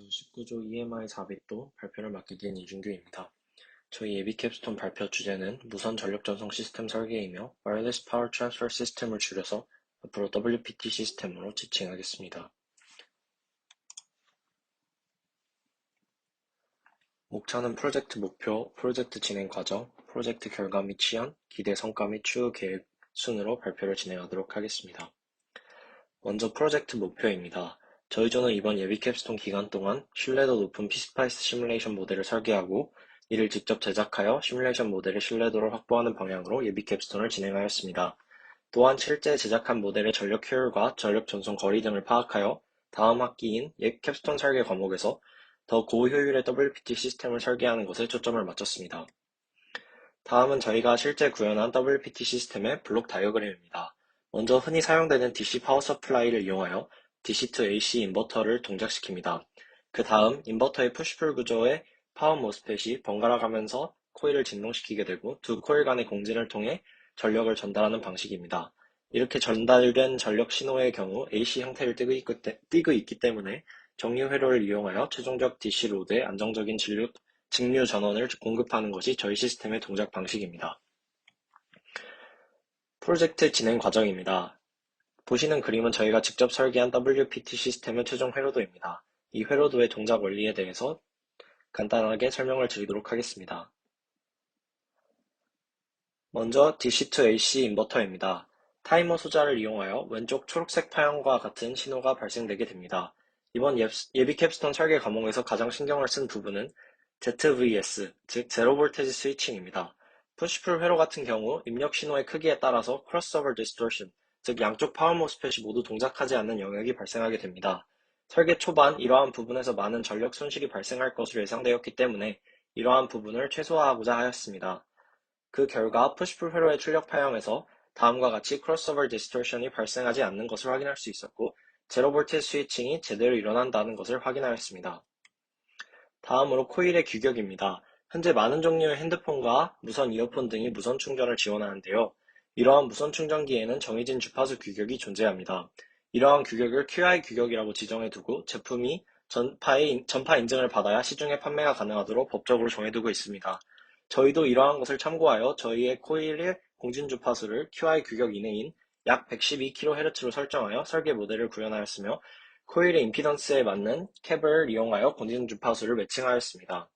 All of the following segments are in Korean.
19조 EMI 삽입도 발표를 맡게 된 이준규입니다. 저희 예비 캡스톤 발표 주제는 무선 전력 전송 시스템 설계이며 와이어리스 파워 트랜스퍼 시스템을 줄여서 앞으로 WPT 시스템으로 지칭하겠습니다. 목차는 프로젝트 목표, 프로젝트 진행 과정, 프로젝트 결과 및 시연, 기대 성과 및 추후 계획 순으로 발표를 진행하도록 하겠습니다. 먼저 프로젝트 목표입니다. 저희 조는 이번 예비 캡스톤 기간 동안 신뢰도 높은 피스파이스 시뮬레이션 모델을 설계하고 이를 직접 제작하여 시뮬레이션 모델의 신뢰도를 확보하는 방향으로 예비 캡스톤을 진행하였습니다. 또한 실제 제작한 모델의 전력 효율과 전력 전송 거리 등을 파악하여 다음 학기인 캡스톤 설계 과목에서 더 고효율의 WPT 시스템을 설계하는 것에 초점을 맞췄습니다. 다음은 저희가 실제 구현한 WPT 시스템의 블록 다이어그램입니다. 먼저 흔히 사용되는 DC 파워 서플라이를 이용하여 DC to AC 인버터를 동작시킵니다. 그 다음 인버터의 푸시풀 구조의 파워 모스펫이 번갈아 가면서 코일을 진동시키게 되고 두 코일 간의 공진을 통해 전력을 전달하는 방식입니다. 이렇게 전달된 전력 신호의 경우 AC 형태를 띠고 있기 때문에 정류 회로를 이용하여 최종적 DC 로드에 안정적인 직류 전원을 공급하는 것이 저희 시스템의 동작 방식입니다. 프로젝트 진행 과정입니다. 보시는 그림은 저희가 직접 설계한 WPT 시스템의 최종 회로도입니다. 이 회로도의 동작 원리에 대해서 간단하게 설명을 드리도록 하겠습니다. 먼저 DC-to-AC 인버터입니다. 타이머 소자를 이용하여 왼쪽 초록색 파형과 같은 신호가 발생되게 됩니다. 이번 예비 캡스톤 설계 과목에서 가장 신경을 쓴 부분은 ZVS, 즉 제로 볼테지 스위칭입니다. 푸시풀 회로 같은 경우 입력 신호의 크기에 따라서 크로스오버 디스토션, 즉 양쪽 파워 모스펫이 모두 동작하지 않는 영역이 발생하게 됩니다. 설계 초반 이러한 부분에서 많은 전력 손실이 발생할 것으로 예상되었기 때문에 이러한 부분을 최소화하고자 하였습니다. 그 결과 푸시풀 회로의 출력 파형에서 다음과 같이 크로스오버 디스토션이 발생하지 않는 것을 확인할 수 있었고 제로 볼테지 스위칭이 제대로 일어난다는 것을 확인하였습니다. 다음으로 코일의 규격입니다. 현재 많은 종류의 핸드폰과 무선 이어폰 등이 무선 충전을 지원하는데요. 이러한 무선 충전기에는 정해진 주파수 규격이 존재합니다. 이러한 규격을 QI 규격이라고 지정해 두고 제품이 전파 인증을 받아야 시중에 판매가 가능하도록 법적으로 정해두고 있습니다. 저희도 이러한 것을 참고하여 저희의 코일의 공진 주파수를 QI 규격 이내인 약 112kHz로 설정하여 설계 모델을 구현하였으며 코일의 임피던스에 맞는 캡을 이용하여 공진 주파수를 매칭하였습니다.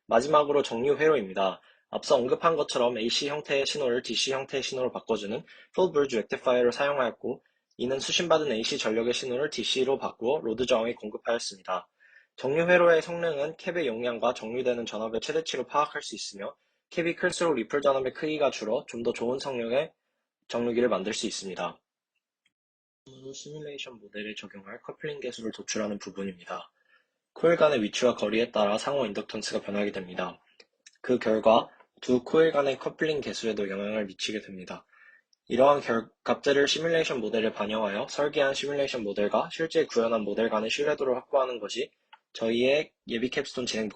마지막으로 정류 회로입니다. 앞서 언급한 것처럼 AC 형태의 신호를 DC 형태의 신호로 바꿔주는 풀 브리지 렉티파이어를 사용하였고 이는 수신받은 AC 전력의 신호를 DC로 바꾸어 로드 저항에 공급하였습니다. 정류 회로의 성능은 캡의 용량과 정류되는 전압의 최대치로 파악할 수 있으며 캡이 클수록 리플 전압의 크기가 줄어 좀 더 좋은 성능의 정류기를 만들 수 있습니다. 다음으로 시뮬레이션 모델에 적용할 커플링 계수를 도출하는 부분입니다. 코일 간의 위치와 거리에 따라 상호 인덕턴스가 변하게 됩니다. 그 결과 두 코일 간의 커플링 계수에도 영향을 미치게 됩니다. 이러한 값들을 시뮬레이션 모델에 반영하여 설계한 시뮬레이션 모델과 실제 구현한 모델 간의 신뢰도를 확보하는 것이 저희의 예비 캡스톤 진행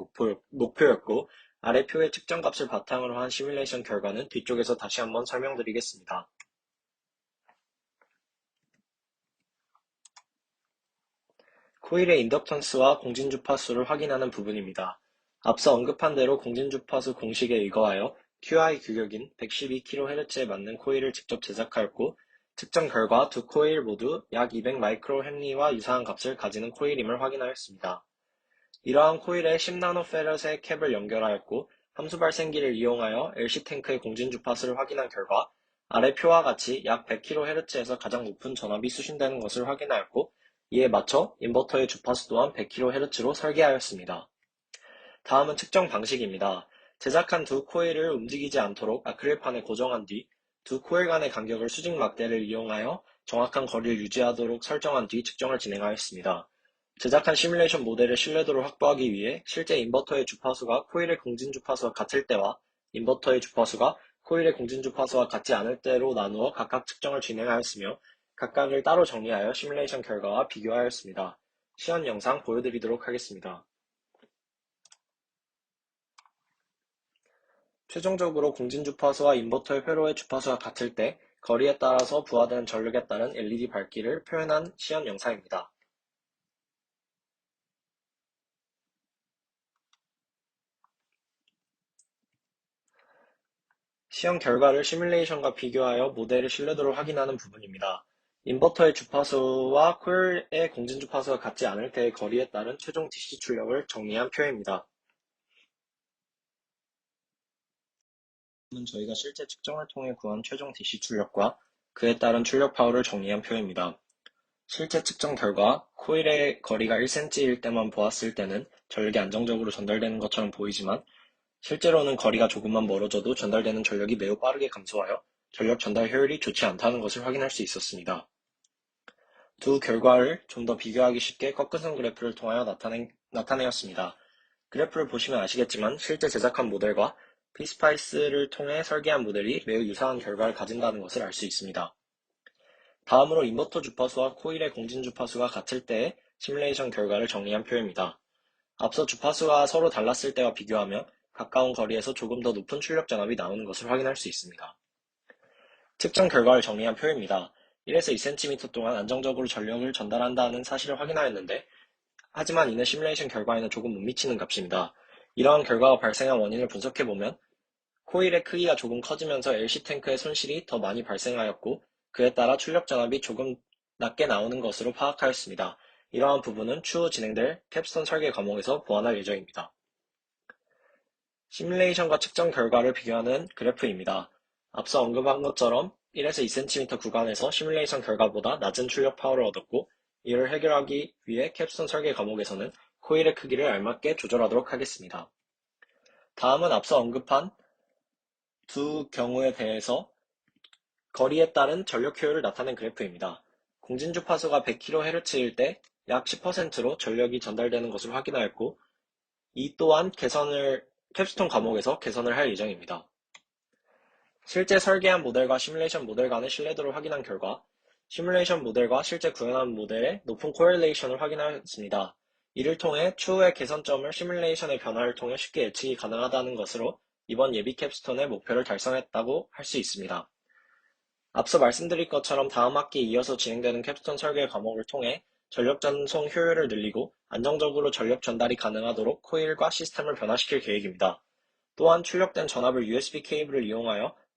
목표였고 아래 표의 측정 값을 바탕으로 한 시뮬레이션 결과는 뒤쪽에서 다시 한번 설명드리겠습니다. 코일의 인덕턴스와 공진주파수를 확인하는 부분입니다. 앞서 언급한 대로 공진주파수 공식에 의거하여 QI 규격인 112kHz에 맞는 코일을 직접 제작하였고 측정 결과 두 코일 모두 약 200마이크로 헨리와 유사한 값을 가지는 코일임을 확인하였습니다. 이러한 코일에 10나노페럿의 캡을 연결하였고 함수 발생기를 이용하여 LC 탱크의 공진주파수를 확인한 결과 아래 표와 같이 약 100kHz에서 가장 높은 전압이 수신되는 것을 확인하였고 이에 맞춰 인버터의 주파수 또한 100kHz로 설계하였습니다. 다음은 측정 방식입니다. 제작한 두 코일을 움직이지 않도록 아크릴판에 고정한 뒤 두 코일 간의 간격을 수직 막대를 이용하여 정확한 거리를 유지하도록 설정한 뒤 측정을 진행하였습니다. 제작한 시뮬레이션 모델의 신뢰도를 확보하기 위해 실제 인버터의 주파수가 코일의 공진 주파수와 같을 때와 인버터의 주파수가 코일의 공진 주파수와 같지 않을 때로 나누어 각각 측정을 진행하였으며 각각을 따로 정리하여 시뮬레이션 결과와 비교하였습니다. 시연 영상 보여드리도록 하겠습니다. 최종적으로 공진 주파수와 인버터의 회로의 주파수가 같을 때 거리에 따라서 부하되는 전력에 따른 LED 밝기를 표현한 시연 영상입니다. 시험 결과를 시뮬레이션과 비교하여 모델의 신뢰도를 확인하는 부분입니다. 인버터의 주파수와 코일의 공진 주파수가 같지 않을 때의 거리에 따른 최종 DC 출력을 정리한 표입니다. 는 저희가 실제 측정을 통해 구한 최종 DC 출력과 그에 따른 출력 파워를 정리한 표입니다. 실제 측정 결과 코일의 거리가 1cm일 때만 보았을 때는 전력이 안정적으로 전달되는 것처럼 보이지만 실제로는 거리가 조금만 멀어져도 전달되는 전력이 매우 빠르게 감소하여 전력 전달 효율이 좋지 않다는 것을 확인할 수 있었습니다. 두 결과를 좀 더 비교하기 쉽게 꺾으선 그래프를 통하여 나타내었습니다. 그래프를 보시면 아시겠지만 실제 제작한 모델과 피스파이스를 통해 설계한 모델이 매우 유사한 결과를 가진다는 것을 알 수 있습니다. 다음으로 인버터 주파수와 코일의 공진 주파수가 같을 때의 시뮬레이션 결과를 정리한 표입니다. 앞서 주파수가 서로 달랐을 때와 비교하며 가까운 거리에서 조금 더 높은 출력 전압이 나오는 것을 확인할 수 있습니다. 측정 결과를 정리한 표입니다. 1에서 2cm 동안 안정적으로 전력을 전달한다는 사실을 확인하였는데 하지만 이는 시뮬레이션 결과에는 조금 못 미치는 값입니다. 이러한 결과가 발생한 원인을 분석해보면 코일의 크기가 조금 커지면서 LC 탱크의 손실이 더 많이 발생하였고 그에 따라 출력 전압이 조금 낮게 나오는 것으로 파악하였습니다. 이러한 부분은 추후 진행될 캡스톤 설계 과목에서 보완할 예정입니다. 시뮬레이션과 측정 결과를 비교하는 그래프입니다. 앞서 언급한 것처럼 1에서 2cm 구간에서 시뮬레이션 결과보다 낮은 출력 파워를 얻었고 이를 해결하기 위해 캡스톤 설계 과목에서는 코일의 크기를 알맞게 조절하도록 하겠습니다. 다음은 앞서 언급한 두 경우에 대해서 거리에 따른 전력 효율을 나타낸 그래프입니다. 공진주파수가 100kHz일 때 약 10%로 전력이 전달되는 것을 확인하였고 이 또한 캡스톤 과목에서 개선을 할 예정입니다. 실제 설계한 모델과 시뮬레이션 모델 간의 신뢰도를 확인한 결과 시뮬레이션 모델과 실제 구현한 모델의 높은 코릴레이션을 확인하였습니다. 이를 통해 추후의 개선점을 시뮬레이션의 변화를 통해 쉽게 예측이 가능하다는 것으로 이번 예비 캡스톤의 목표를 달성했다고 할 수 있습니다. 앞서 말씀드린 것처럼 다음 학기에 이어서 진행되는 캡스톤 설계 과목을 통해 전력 전송 효율을 늘리고 안정적으로 전력 전달이 가능하도록 코일과 시스템을 변화시킬 계획입니다. 또한 출력된 전압을 USB 케이블을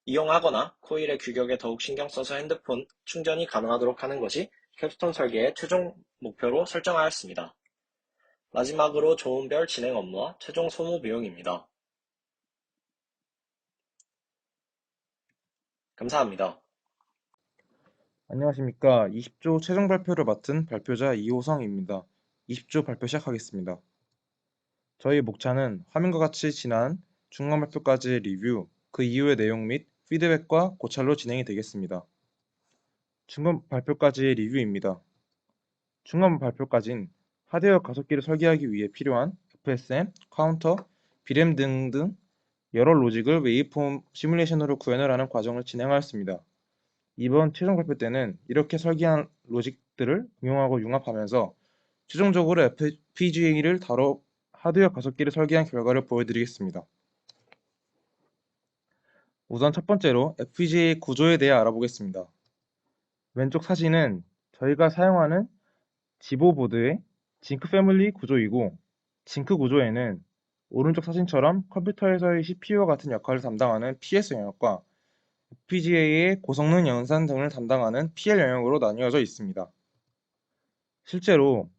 이용하거나 코일의 규격에 더욱 신경 써서 핸드폰 충전이 가능하도록 하는 것이 캡스톤 설계의 최종 목표로 설정하였습니다. 마지막으로 좋은 별 진행 업무와 최종 소모 비용입니다. 감사합니다. 안녕하십니까. 20조 최종 발표를 맡은 발표자 이호성입니다. 20조 발표 시작하겠습니다. 저희 목차는 화면과 같이 지난 중간 발표까지의 리뷰, 그 이후의 내용 및 피드백과 고찰로 진행이 되겠습니다. 중간 발표까지의 리뷰입니다. 중간 발표까지는 하드웨어 가속기를 설계하기 위해 필요한 FSM, 카운터, 비램 등등 여러 로직을 웨이브폼 시뮬레이션으로 구현을 하는 과정을 진행하였습니다. 이번 최종 발표 때는 이렇게 설계한 로직들을 응용하고 융합하면서 최종적으로 FPGA를 다뤄 하드웨어 가속기를 설계한 결과를 보여드리겠습니다. 우선 첫 번째로 FPGA 구조에 대해 알아보겠습니다. 왼쪽 사진은 저희가 사용하는 지보 보드의 징크 패밀리 구조이고 징크 구조에는 오른쪽 사진처럼 컴퓨터에서의 CPU와 같은 역할을 담당하는 PS 영역과 FPGA의 고성능 연산 등을 담당하는 PL 영역으로 나뉘어져 있습니다. 실제로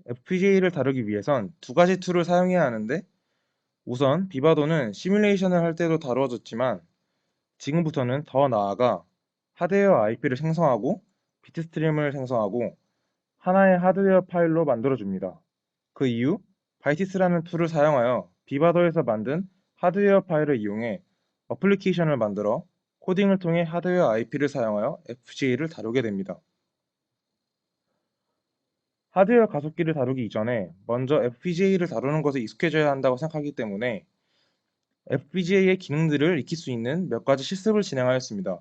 FPGA를 다루기 위해선 두 가지 툴을 사용해야 하는데 우선 비바도는 시뮬레이션을 할 때도 다루어졌지만 지금부터는 더 나아가 하드웨어 IP를 생성하고 비트스트림을 생성하고 하나의 하드웨어 파일로 만들어줍니다. 그 이후 바이티스라는 툴을 사용하여 비바도에서 만든 하드웨어 파일을 이용해 어플리케이션을 만들어 코딩을 통해 하드웨어 IP를 사용하여 FPGA를 다루게 됩니다. 하드웨어 가속기를 다루기 이전에 먼저 FPGA를 다루는 것에 익숙해져야 한다고 생각하기 때문에 FPGA의 기능들을 익힐 수 있는 몇 가지 실습을 진행하였습니다.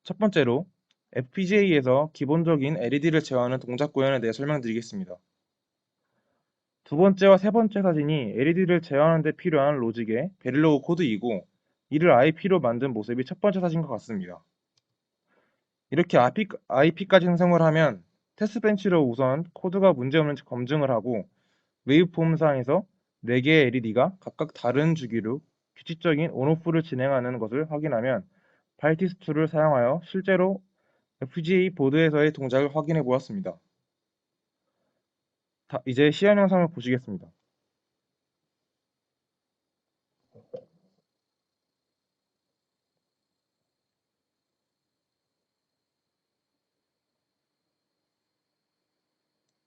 첫 번째로 FPGA에서 기본적인 LED를 제어하는 동작 구현에 대해 설명드리겠습니다. 두 번째와 세 번째 사진이 LED를 제어하는 데 필요한 로직의 베릴로그 코드이고 이를 IP로 만든 모습이 첫 번째 사진과 같습니다. 이렇게 IP까지 생성을 하면 테스트벤치로 우선 코드가 문제없는지 검증을 하고 웨이브폼상에서 4개의 LED가 각각 다른 주기로 규칙적인 온오프를 진행하는 것을 확인하면 바이티스2를 사용하여 실제로 FPGA 보드에서의 동작을 확인해 보았습니다. 이제 시연 영상을 보시겠습니다.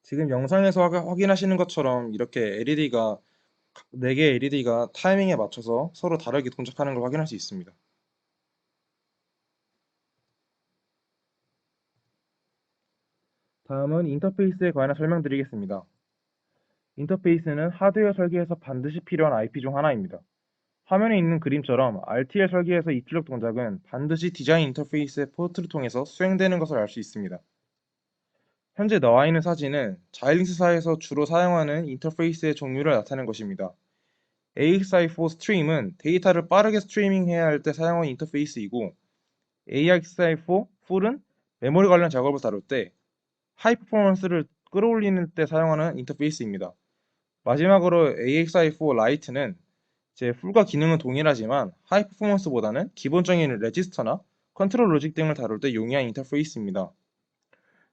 지금 영상에서 확인하시는 것처럼 이렇게 4개의 LED가 타이밍에 맞춰서 서로 다르게 동작하는 걸 확인할 수 있습니다. 다음은 인터페이스에 관해 설명드리겠습니다. 인터페이스는 하드웨어 설계에서 반드시 필요한 IP 중 하나입니다. 화면에 있는 그림처럼 RTL 설계에서 입출력 동작은 반드시 디자인 인터페이스의 포트를 통해서 수행되는 것을 알 수 있습니다. 현재 나와 있는 사진은 자일링스사에서 주로 사용하는 인터페이스의 종류를 나타낸 것입니다. AXI4 스트림은 데이터를 빠르게 스트리밍해야 할 때 사용하는 인터페이스이고, AXI4 풀은 메모리 관련 작업을 다룰 때 하이 퍼포먼스를 끌어올리는 때 사용하는 인터페이스입니다. 마지막으로 AXI4 라이트는 풀과 기능은 동일하지만 하이 퍼포먼스보다는 기본적인 레지스터나 컨트롤 로직 등을 다룰 때 용이한 인터페이스입니다.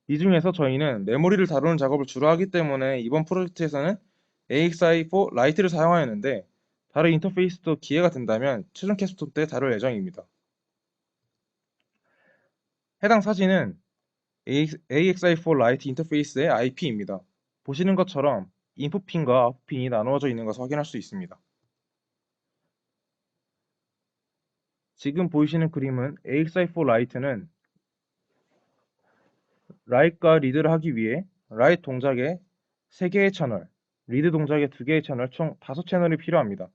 이 중에서 저희는 메모리를 다루는 작업을 주로 하기 때문에 이번 프로젝트에서는 AXI4 라이트를 사용하였는데, 다른 인터페이스도 기회가 된다면 최종 캡스톤 때 다룰 예정입니다. 해당 사진은 AXI4 라이트 인터페이스의 IP입니다. 보시는 것처럼 인풋 핀과 아웃풋 핀이 나누어져 있는 것을 확인할 수 있습니다. 지금 보이시는 그림은 AXI4 라이트는 라이트과 리드를 하기 위해 라이트 동작에 3개의 채널, 리드 동작에 2개의 채널, 총 5채널이 필요합니다.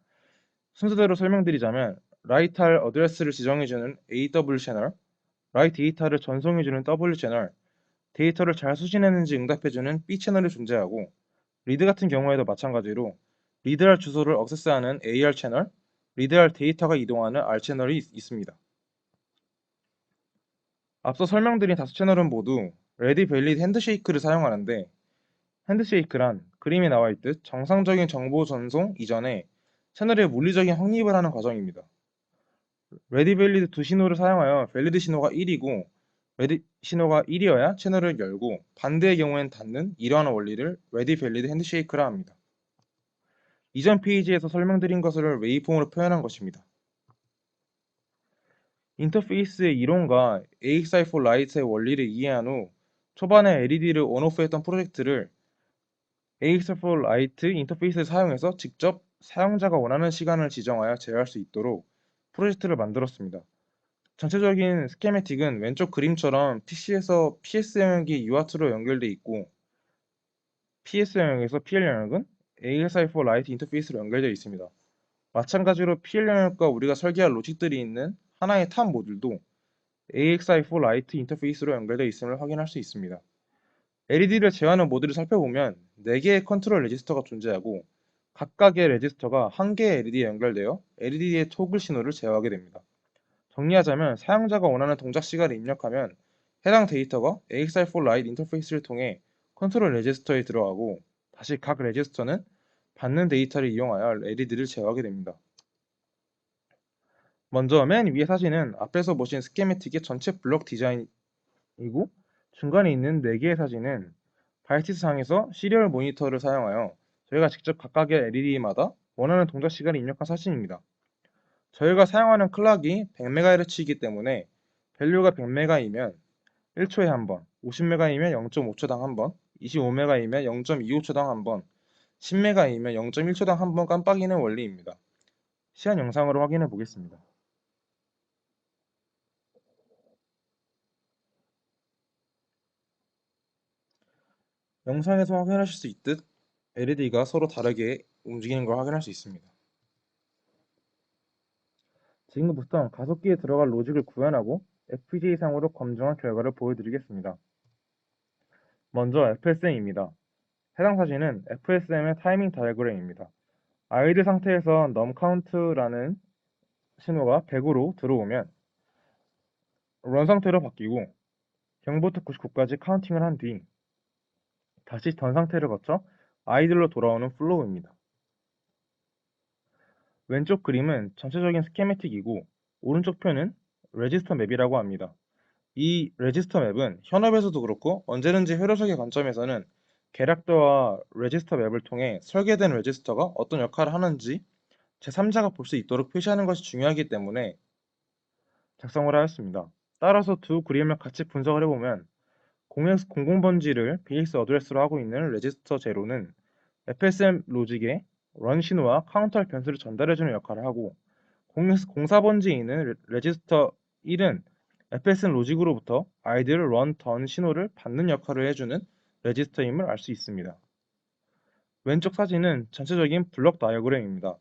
순서대로 설명드리자면 라이트 할 어드레스를 지정해주는 AW 채널, 라이트 데이터를 전송해주는 W 채널, 데이터를 잘 수신했는지 응답해주는 B 채널이 존재하고, 리드 같은 경우에도 마찬가지로 리드할 주소를 액세스하는 AR 채널, 리드할 데이터가 이동하는 R 채널이 있습니다. 앞서 설명드린 5채널은 모두 레디 밸리드 핸드쉐이크를 사용하는데, 핸드쉐이크란 그림에 나와 있듯 정상적인 정보 전송 이전에 채널에 물리적인 확립을 하는 과정입니다. 레디 밸리드 두 신호를 사용하여 밸리드 신호가 1이고 레디 신호가 1이어야 채널을 열고, 반대의 경우엔 닫는 이러한 원리를 레디 밸리드 핸드쉐이크라 합니다. 이전 페이지에서 설명드린 것을 웨이폼으로 표현한 것입니다. 인터페이스의 이론과 AXI4 라이트의 원리를 이해한 후 초반에 LED를 온오프 했던 프로젝트를 AXI4 라이트 인터페이스를 사용해서 직접 사용자가 원하는 시간을 지정하여 제어할 수 있도록 프로젝트를 만들었습니다. 전체적인 스케매틱은 왼쪽 그림처럼 PC에서 PS 영역이 UART로 연결되어 있고, PS 영역에서 PL 영역은 ASI4 라이트 인터페이스로 연결되어 있습니다. 마찬가지로 PL 영역과 우리가 설계할 로직들이 있는 하나의 탑 모듈도 AXI4 라이트 인터페이스로 연결되어 있음을 확인할 수 있습니다. LED를 제어하는 모듈을 살펴보면 4개의 컨트롤 레지스터가 존재하고, 각각의 레지스터가 1개의 LED에 연결되어 LED의 토글 신호를 제어하게 됩니다. 정리하자면 사용자가 원하는 동작 시간을 입력하면 해당 데이터가 AXI4 라이트 인터페이스를 통해 컨트롤 레지스터에 들어가고, 다시 각 레지스터는 받는 데이터를 이용하여 LED를 제어하게 됩니다. 먼저 맨 위의 사진은 앞에서 보신 스케매틱의 전체 블록 디자인이고, 중간에 있는 4개의 사진은 바이티스 상에서 시리얼 모니터를 사용하여 저희가 직접 각각의 LED마다 원하는 동작 시간을 입력한 사진입니다. 저희가 사용하는 클락이 100MHz이기 때문에 밸류가 100MHz이면 1초에 한 번, 50MHz이면 0.5초당 한 번, 25MHz이면 0.25초당 한 번, 10MHz이면 0.1초당 한 번 깜빡이는 원리입니다. 시연 영상으로 확인해 보겠습니다. 영상에서 확인하실 수 있듯 LED가 서로 다르게 움직이는 걸 확인할 수 있습니다. 지금부터 가속기에 들어갈 로직을 구현하고 FPGA상으로 검증한 결과를 보여드리겠습니다. 먼저 FSM입니다. 해당 사진은 FSM의 타이밍 다이어그램입니다. 아이들 상태에서 numCount라는 신호가 100으로 들어오면 런 상태로 바뀌고, 0부터 99까지 카운팅을 한 뒤 다시 던 상태를 거쳐 아이들로 돌아오는 플로우입니다. 왼쪽 그림은 전체적인 스케매틱이고 오른쪽 표는 레지스터 맵이라고 합니다. 이 레지스터 맵은 현업에서도 그렇고 언제든지 회로석의 관점에서는 계략도와 레지스터 맵을 통해 설계된 레지스터가 어떤 역할을 하는지 제3자가 볼 수 있도록 표시하는 것이 중요하기 때문에 작성을 하였습니다. 따라서 두 그림을 같이 분석을 해보면 0x00번지를 베이스 어드레스로 하고 있는 레지스터 제로는 FSM 로직에 런 신호와 카운터 변수를 전달해주는 역할을 하고 0x04번지에 있는 레지스터 1은 FSM 로직으로부터 아이디를 런 던 신호를 받는 역할을 해주는 레지스터임을 알 수 있습니다. 왼쪽 사진은 전체적인 블록 다이어그램입니다.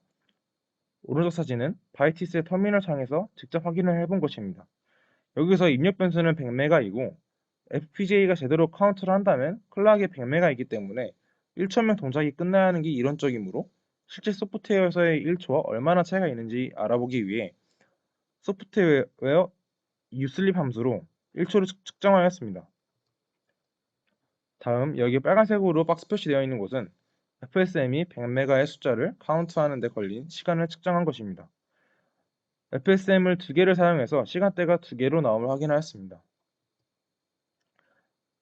오른쪽 사진은 바이티스의 터미널 창에서 직접 확인을 해본 것입니다. 여기서 입력 변수는 100메가이고 FPGA가 제대로 카운트를 한다면 클락에 100메가이기 때문에 1초면 동작이 끝나야 하는 게 이론적이므로 실제 소프트웨어에서의 1초와 얼마나 차이가 있는지 알아보기 위해 소프트웨어 uslib 함수로 1초를 측정하였습니다. 다음 여기 빨간색으로 박스 표시되어 있는 곳은 FSM이 100메가의 숫자를 카운트하는 데 걸린 시간을 측정한 것입니다. FSM을 두 개를 사용해서 시간대가 두 개로 나옴을 확인하였습니다.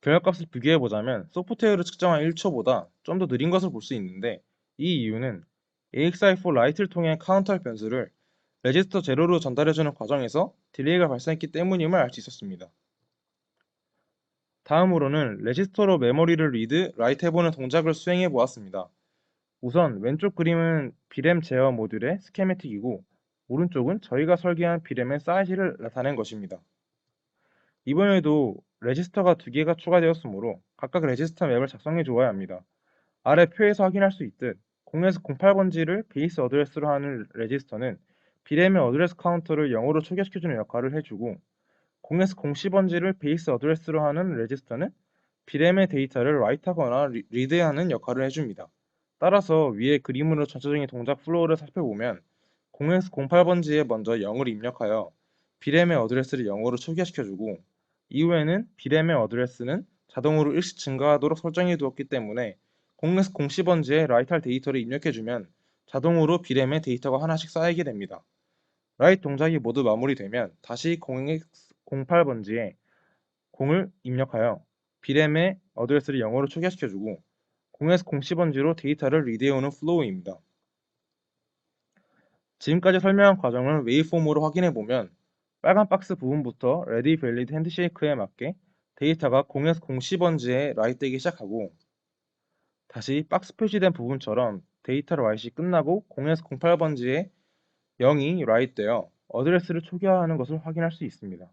결과값을 비교해보자면 소프트웨어로 측정한 1초보다 좀 더 느린 것을 볼 수 있는데 이 이유는 AXI4 라이트를 통해 카운터 변수를 레지스터 제로로 전달해주는 과정에서 딜레이가 발생했기 때문임을 알 수 있었습니다. 다음으로는 레지스터로 메모리를 리드, 라이트 해보는 동작을 수행해 보았습니다. 우선 왼쪽 그림은 비램 제어 모듈의 스케매틱이고 오른쪽은 저희가 설계한 비램의 사이즈를 나타낸 것입니다. 이번에도 레지스터가 두 개가 추가되었으므로 각각 레지스터 맵을 작성해 주어야 합니다. 아래 표에서 확인할 수 있듯 0에서 08번지를 베이스 어드레스로 하는 레지스터는 비램의 어드레스 카운터를 0으로 초기화시켜주는 역할을 해주고 0에서 010번지를 베이스 어드레스로 하는 레지스터는 비램의 데이터를 라이트하거나 리드하는 역할을 해줍니다. 따라서 위의 그림으로 전체적인 동작 플로우를 살펴보면 0에서 08번지에 먼저 0을 입력하여 비램의 어드레스를 0으로 초기화시켜주고 이후에는 비램의 어드레스는 자동으로 일시 증가하도록 설정해 두었기 때문에 0에서 010번지에 라이트할 데이터를 입력해주면 자동으로 비램의 데이터가 하나씩 쌓이게 됩니다. 라이트 동작이 모두 마무리되면 다시 0x08번지에 0을 입력하여 비램의 어드레스를 0으로 초기화시켜주고 0에서 010번지로 데이터를 리드해오는 플로우입니다. 지금까지 설명한 과정을 웨이폼으로 확인해보면 빨간 박스 부분부터 레디 밸리드 핸드쉐이크에 맞게 데이터가 0에서 010번지에 라이트되기 시작하고 다시 박스 표시된 부분처럼 데이터를 라이트이 끝나고 0에서 08번지에 0이 라이트되어 어드레스를 초기화하는 것을 확인할 수 있습니다.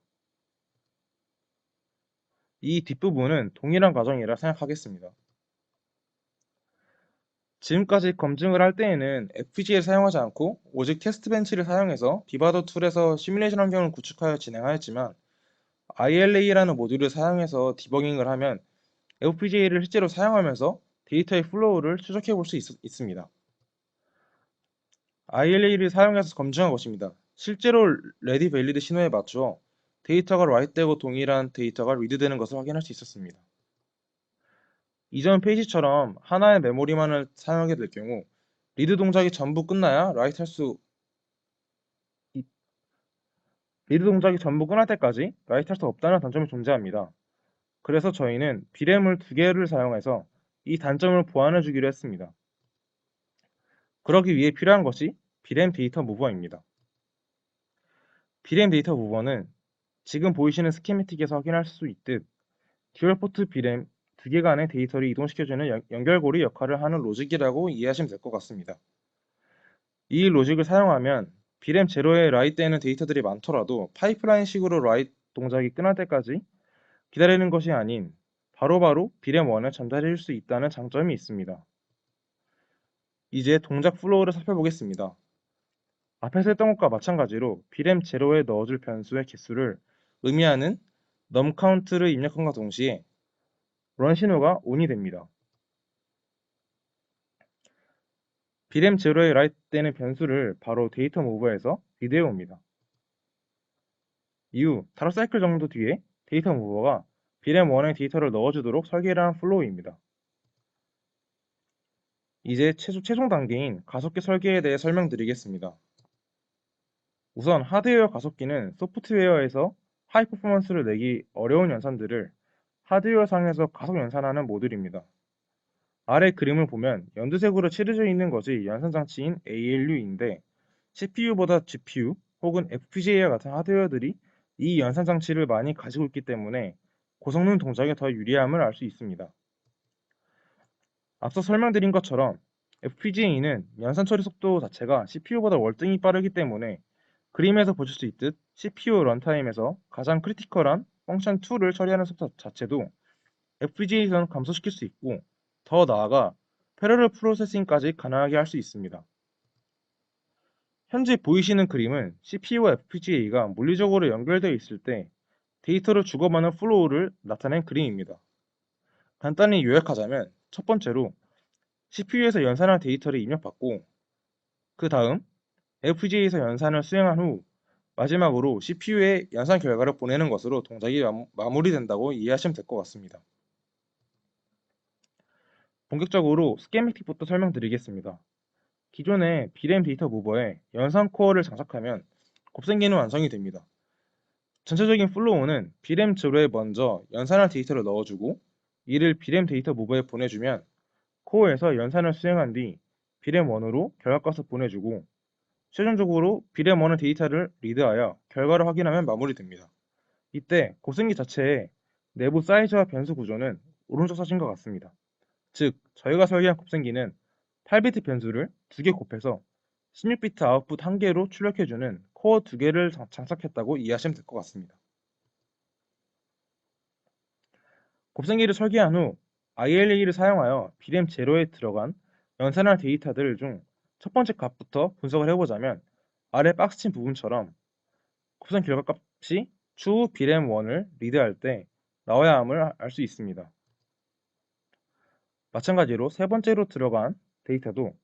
이 뒷부분은 동일한 과정이라 생각하겠습니다. 지금까지 검증을 할 때에는 FPGA를 사용하지 않고 오직 테스트 벤치를 사용해서 디바더 툴에서 시뮬레이션 환경을 구축하여 진행하였지만 ILA라는 모듈을 사용해서 디버깅을 하면 FPGA를 실제로 사용하면서 데이터의 플로우를 추적해 볼 수 있습니다. ILA를 사용해서 검증한 것입니다. 실제로 레디 밸리드 신호에 맞추어 데이터가 라이트되고 동일한 데이터가 리드되는 것을 확인할 수 있었습니다. 이전 페이지처럼 하나의 메모리만을 사용하게 될 경우 리드 동작이 전부 끝나야 리드 동작이 전부 끝날 때까지 라이트 할 수 없다는 단점이 존재합니다. 그래서 저희는 비램을 두 개를 사용해서 이 단점을 보완해 주기로 했습니다. 그러기 위해 필요한 것이 비램 데이터 무버입니다. 비램 데이터 무버는 지금 보이시는 스키매틱에서 확인할 수 있듯 듀얼 포트 비램 두 개 간의 데이터를 이동시켜주는 연결고리 역할을 하는 로직이라고 이해하시면 될 것 같습니다. 이 로직을 사용하면 비램 제로에 라이트되는 데이터들이 많더라도 파이프라인식으로 라이트 동작이 끝날 때까지 기다리는 것이 아닌 바로바로 비램 1에 전달해 줄 수 있다는 장점이 있습니다. 이제 동작 플로우를 살펴보겠습니다. 앞에서 했던 것과 마찬가지로 비램 제로에 넣어줄 변수의 개수를 의미하는 num count를 입력함과 동시에 run 신호가 ON이 됩니다. 비램 제로에 라이트 되는 변수를 바로 데이터 무버에서 리드해 옵니다. 이후 5사이클 정도 뒤에 데이터 무버가 비램 1에 데이터를 넣어주도록 설계를 한 플로우입니다. 이제 최종 단계인 가속기 설계에 대해 설명드리겠습니다. 우선 하드웨어 가속기는 소프트웨어에서 하이 퍼포먼스를 내기 어려운 연산들을 하드웨어 상에서 가속 연산하는 모듈입니다. 아래 그림을 보면 연두색으로 칠해져 있는 것이 연산 장치인 ALU인데 CPU보다 GPU 혹은 FPGA와 같은 하드웨어들이 이 연산 장치를 많이 가지고 있기 때문에 고성능 동작에 더 유리함을 알 수 있습니다. 앞서 설명드린 것처럼 FPGA는 연산 처리 속도 자체가 CPU보다 월등히 빠르기 때문에 그림에서 보실 수 있듯 CPU 런타임에서 가장 크리티컬한 펑션 2를 처리하는 속도 자체도 FPGA에서는 감소시킬 수 있고 더 나아가 패러럴 프로세싱까지 가능하게 할 수 있습니다. 현재 보이시는 그림은 CPU와 FPGA가 물리적으로 연결되어 있을 때 데이터를 주고받는 플로우를 나타낸 그림입니다. 간단히 요약하자면 첫 번째로 CPU에서 연산한 데이터를 입력받고 그 다음 FPGA에서 연산을 수행한 후 마지막으로 CPU에 연산 결과를 보내는 것으로 동작이 마무리된다고 이해하시면 될 것 같습니다. 본격적으로 스케매틱부터 설명드리겠습니다. 기존의 V램 데이터 무버에 연산 코어를 장착하면 곱셈기는 완성이 됩니다. 전체적인 플로우는 V램 제로에 먼저 연산할 데이터를 넣어주고 이를 V램 데이터 무버에 보내주면 코어에서 연산을 수행한 뒤 V램 1으로 결과값을 보내주고 최종적으로 V램 1의 데이터를 리드하여 결과를 확인하면 마무리됩니다. 이때 곱셈기 자체의 내부 사이즈와 변수 구조는 오른쪽 사진과 같습니다. 즉, 저희가 설계한 곱셈기는 8비트 변수를 2개 곱해서 16비트 아웃풋 1개로 출력해주는 코어 2개를 장착했다고 이해하시면 될 것 같습니다. 곱셈기를 설계한 후 ILA를 사용하여 V램 제로에 들어간 연산할 데이터들 중 첫 번째 값부터 분석을 해보자면 아래 박스친 부분처럼 곱셈 결과값이 추후 V램 1을 리드할 때 나와야 함을 알 수 있습니다. 마찬가지로 세 번째로 들어간 데이터도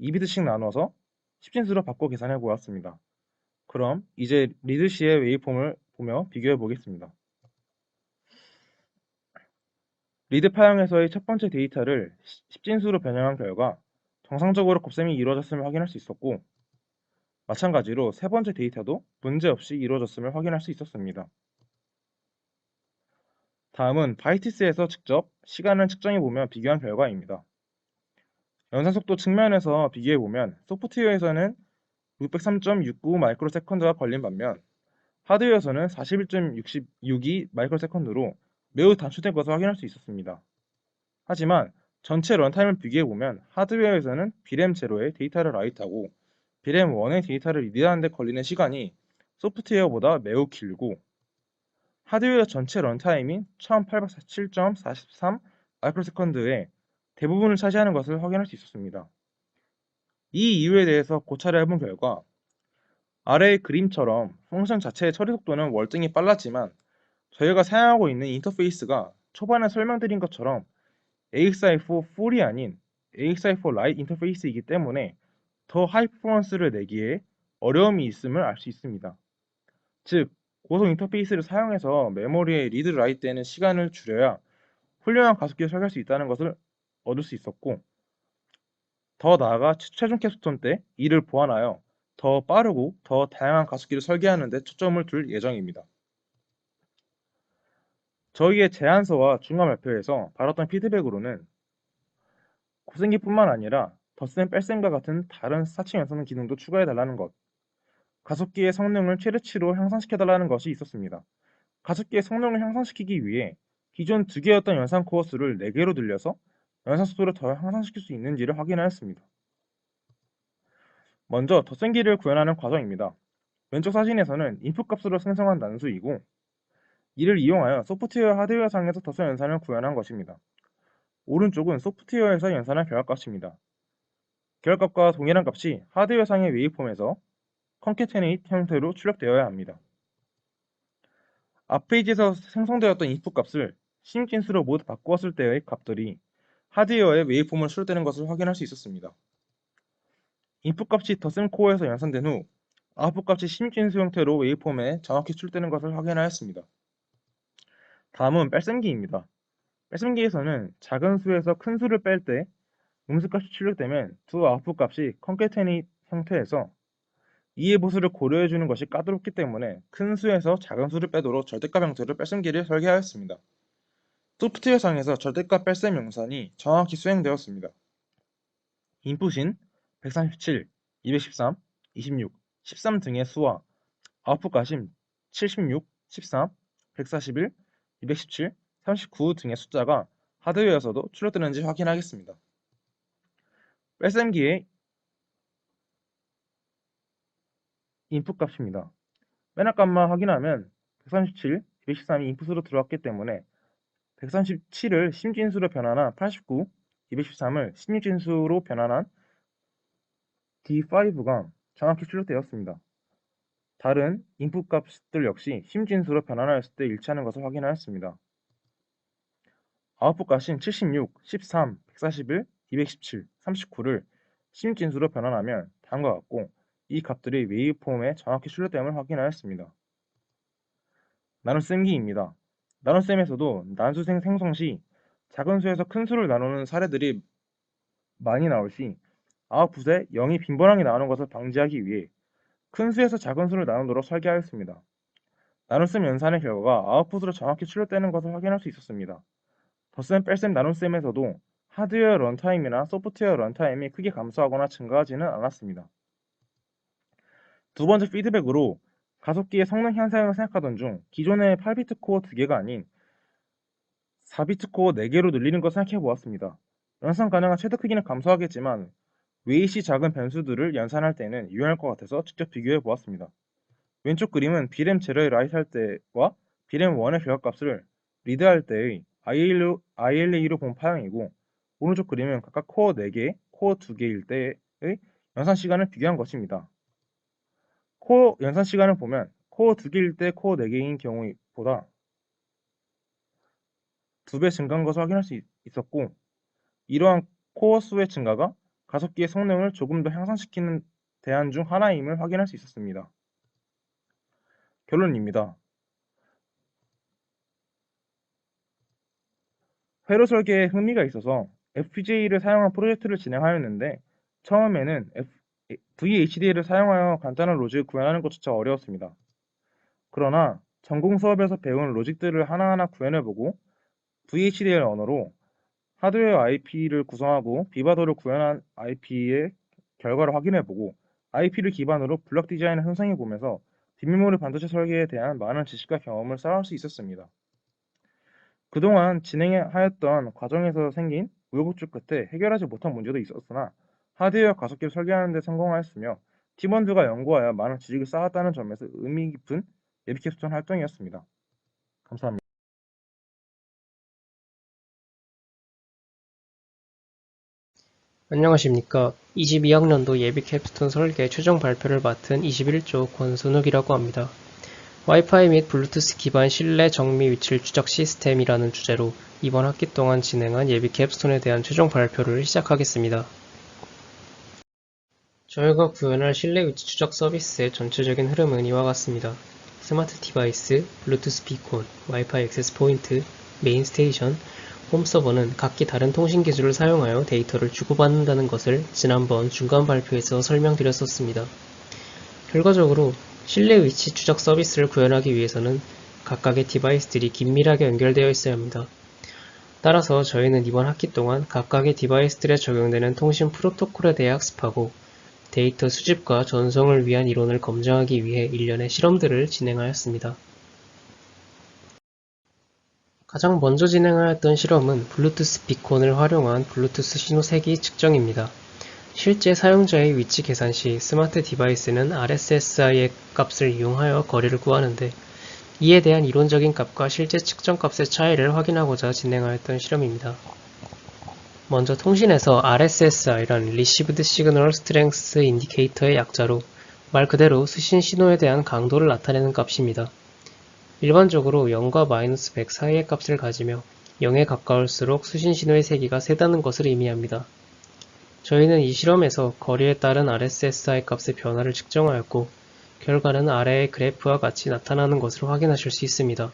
2비트씩 나눠서 10진수로 바꿔 계산해 보았습니다. 그럼 이제 리드 시의 웨이폼을 보며 비교해 보겠습니다. 리드 파형에서의 첫 번째 데이터를 10진수로 변형한 결과 정상적으로 곱셈이 이루어졌음을 확인할 수 있었고 마찬가지로 세 번째 데이터도 문제없이 이루어졌음을 확인할 수 있었습니다. 다음은 바이티스에서 직접 시간을 측정해보며 비교한 결과입니다. 연산속도 측면에서 비교해보면 소프트웨어에서는 603.69 마이크로세컨드가 걸린 반면 하드웨어에서는 41.62 마이크로세컨드로 매우 단축된 것을 확인할 수 있었습니다. 하지만 전체 런타임을 비교해보면 하드웨어에서는 V램 제로의 데이터를 라이트하고 V램 1의 데이터를 리드하는 데 걸리는 시간이 소프트웨어보다 매우 길고 하드웨어 전체 런타임인 1847.43 마이크로세컨드의 대부분을 차지하는 것을 확인할 수 있었습니다. 이 이유에 대해서 고찰을 해본 결과 아래의 그림처럼 펑션 자체의 처리 속도는 월등히 빨랐지만 저희가 사용하고 있는 인터페이스가 초반에 설명드린 것처럼 AXI4 풀이 아닌 AXI4 라이트 인터페이스이기 때문에 더 하이 퍼포먼스를 내기에 어려움이 있음을 알 수 있습니다. 즉, 고속 인터페이스를 사용해서 메모리에 리드 라이트 되는 시간을 줄여야 훌륭한 가속기를 설계할 수 있다는 것을 얻을 수 있었고 더 나아가 최종 캡스톤 때 이를 보완하여 더 빠르고 더 다양한 가속기를 설계하는 데 초점을 둘 예정입니다. 저희의 제안서와 중간 발표에서 받았던 피드백으로는 곱셈기뿐만 아니라 덧셈, 뺄셈과 같은 다른 사칭 연산 기능도 추가해달라는 것, 가속기의 성능을 최대치로 향상시켜달라는 것이 있었습니다. 가속기의 성능을 향상시키기 위해 기존 2개였던 연산 코어 수를 4개로 늘려서 연산 속도를 더 향상시킬 수 있는지를 확인하였습니다. 먼저 덧셈기를 구현하는 과정입니다. 왼쪽 사진에서는 인풋 값으로 생성한 난수이고 이를 이용하여 소프트웨어 하드웨어 상에서 덧셈 연산을 구현한 것입니다. 오른쪽은 소프트웨어에서 연산한 결과값입니다. 결과값과 동일한 값이 하드웨어상의 웨이폼에서 컨캐테네이트 형태로 출력되어야 합니다. 앞 페이지에서 생성되었던 인풋 값을 신입진수로 모두 바꾸었을 때의 값들이 하드웨어의 웨이폼으로 출력되는 것을 확인할 수 있었습니다. 인풋 값이 덧셈 코어에서 연산된 후 아웃풋 값이 신입진수 형태로 웨이폼에 정확히 출력되는 것을 확인하였습니다. 다음은 뺄셈기입니다. 뺄셈기에서는 작은 수에서 큰 수를 뺄 때 음수값이 출력되면 두 아웃풋 값이 컨캐테네이트 형태에서 이해 보수를 고려해주는 것이 까다롭기 때문에 큰 수에서 작은 수를 빼도록 절대값 형태로 뺄셈기를 설계하였습니다. 소프트웨어상에서 절대값 뺄셈 용산이 정확히 수행되었습니다. 인풋인 137, 213, 26, 13 등의 수와 아웃풋값인 76, 13, 141, 217, 39 등의 숫자가 하드웨어에서도 출력되는지 확인하겠습니다. 뺄셈기의 인풋 값입니다. 맨 앞값만 확인하면 137, 213이 인풋으로 들어왔기 때문에 137을 심진수로 변환한 89, 213을 심진수로 변환한 D5가 정확히 출력되었습니다. 다른 인풋 값들 역시 심진수로 변환하였을 때 일치하는 것을 확인하였습니다. 아웃풋 값인 76, 13, 141, 217, 39를 심진수로 변환하면 다음과 같고 이 값들이 웨이브폼에 정확히 출력됨을 확인하였습니다. 나눗셈기입니다. 나눗셈에서도 난수생 생성 시 작은 수에서 큰 수를 나누는 사례들이 많이 나올 시 아웃풋에 0이 빈번하게 나오는 것을 방지하기 위해 큰 수에서 작은 수를 나누도록 설계하였습니다. 나눗셈 연산의 결과가 아웃풋으로 정확히 출력되는 것을 확인할 수 있었습니다. 덧셈, 뺄셈, 나눗셈에서도 하드웨어 런타임이나 소프트웨어 런타임이 크게 감소하거나 증가하지는 않았습니다. 두 번째 피드백으로 가속기의 성능 향상을 생각하던 중 기존의 8비트 코어 2개가 아닌 4비트 코어 4개로 늘리는 것을 생각해 보았습니다. 연산 가능한 최대 크기는 감소하겠지만 웨이시 작은 변수들을 연산할 때는 유용할 것 같아서 직접 비교해 보았습니다. 왼쪽 그림은 B램 제로에 라이트 할 때와 B램 1의 결과값을 리드할 때의 ILA로 본 파형이고 오른쪽 그림은 각각 코어 4개, 코어 2개일 때의 연산 시간을 비교한 것입니다. 코어 연산 시간을 보면 코어 2개일 때 코어 4개인 경우보다 2배 증가한 것을 확인할 수 있었고 이러한 코어 수의 증가가 가속기의 성능을 조금 더 향상시키는 대안 중 하나임을 확인할 수 있었습니다. 결론입니다. 회로 설계에 흥미가 있어서 FPGA를 사용한 프로젝트를 진행하였는데 처음에는 VHDL을 사용하여 간단한 로직을 구현하는 것조차 어려웠습니다. 그러나 전공 수업에서 배운 로직들을 하나하나 구현해보고 VHDL 언어로 하드웨어 IP를 구성하고 비바더를 구현한 IP의 결과를 확인해보고 IP를 기반으로 블록 디자인을 형성해보면서 비메모리 반도체 설계에 대한 많은 지식과 경험을 쌓을 수 있었습니다. 그동안 진행하였던 과정에서 생긴 우여곡절 끝에 해결하지 못한 문제도 있었으나 하드웨어 가속기를 설계하는 데 성공하였으며 팀원들과 연구하여 많은 지식을 쌓았다는 점에서 의미 깊은 예비캡스톤 활동이었습니다. 감사합니다. 안녕하십니까. 22학년도 예비 캡스톤 설계 최종 발표를 맡은 21조 권순욱이라고 합니다. 와이파이 및 블루투스 기반 실내 정미 위치를 추적 시스템이라는 주제로 이번 학기 동안 진행한 예비 캡스톤에 대한 최종 발표를 시작하겠습니다. 저희가 구현할 실내 위치 추적 서비스의 전체적인 흐름은 이와 같습니다. 스마트 디바이스, 블루투스 비콘, 와이파이 액세스 포인트, 메인 스테이션, 홈 서버는 각기 다른 통신 기술을 사용하여 데이터를 주고받는다는 것을 지난번 중간 발표에서 설명드렸었습니다. 결과적으로 실내 위치 추적 서비스를 구현하기 위해서는 각각의 디바이스들이 긴밀하게 연결되어 있어야 합니다. 따라서 저희는 이번 학기 동안 각각의 디바이스들에 적용되는 통신 프로토콜에 대해 학습하고 데이터 수집과 전송을 위한 이론을 검증하기 위해 일련의 실험들을 진행하였습니다. 가장 먼저 진행하였던 실험은 블루투스 비콘을 활용한 블루투스 신호 세기 측정입니다. 실제 사용자의 위치 계산 시 스마트 디바이스는 RSSI의 값을 이용하여 거리를 구하는데 이에 대한 이론적인 값과 실제 측정 값의 차이를 확인하고자 진행하였던 실험입니다. 먼저 통신에서 RSSI란 Received Signal Strength Indicator의 약자로 말 그대로 수신 신호에 대한 강도를 나타내는 값입니다. 일반적으로 0과 -100 사이의 값을 가지며 0에 가까울수록 수신 신호의 세기가 세다는 것을 의미합니다. 저희는 이 실험에서 거리에 따른 RSSI 값의 변화를 측정하였고 결과는 아래의 그래프와 같이 나타나는 것을 확인하실 수 있습니다.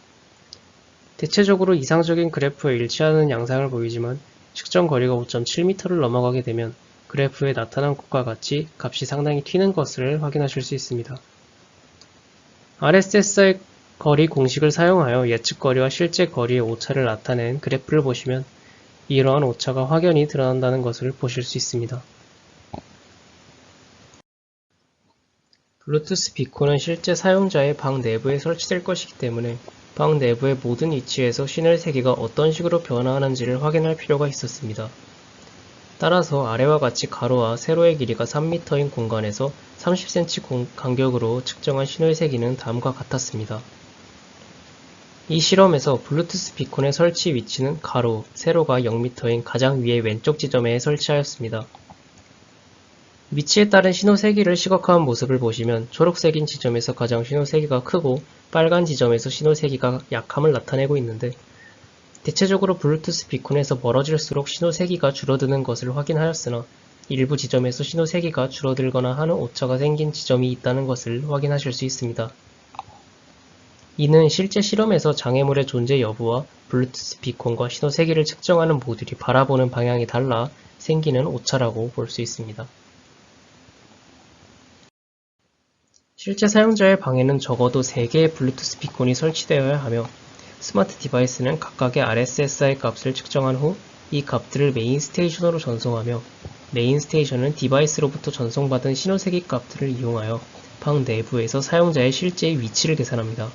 대체적으로 이상적인 그래프에 일치하는 양상을 보이지만 측정 거리가 5.7m를 넘어가게 되면 그래프에 나타난 것과 같이 값이 상당히 튀는 것을 확인하실 수 있습니다. RSSI 거리 공식을 사용하여 예측 거리와 실제 거리의 오차를 나타낸 그래프를 보시면 이러한 오차가 확연히 드러난다는 것을 보실 수 있습니다. 블루투스 비콘은 실제 사용자의 방 내부에 설치될 것이기 때문에 방 내부의 모든 위치에서 신호의 세기가 어떤 식으로 변화하는지를 확인할 필요가 있었습니다. 따라서 아래와 같이 가로와 세로의 길이가 3m인 공간에서 30cm 간격으로 측정한 신호의 세기는 다음과 같았습니다. 이 실험에서 블루투스 비콘의 설치 위치는 가로, 세로가 0m인 가장 위의 왼쪽 지점에 설치하였습니다. 위치에 따른 신호 세기를 시각화한 모습을 보시면 초록색인 지점에서 가장 신호 세기가 크고 빨간 지점에서 신호 세기가 약함을 나타내고 있는데 대체적으로 블루투스 비콘에서 멀어질수록 신호 세기가 줄어드는 것을 확인하였으나 일부 지점에서 신호 세기가 줄어들거나 하는 오차가 생긴 지점이 있다는 것을 확인하실 수 있습니다. 이는 실제 실험에서 장애물의 존재 여부와 블루투스 비콘과 신호 세기를 측정하는 모듈이 바라보는 방향이 달라 생기는 오차라고 볼 수 있습니다. 실제 사용자의 방에는 적어도 3개의 블루투스 비콘이 설치되어야 하며 스마트 디바이스는 각각의 RSSI 값을 측정한 후 이 값들을 메인 스테이션으로 전송하며 메인 스테이션은 디바이스로부터 전송받은 신호세기 값들을 이용하여 방 내부에서 사용자의 실제 위치를 계산합니다.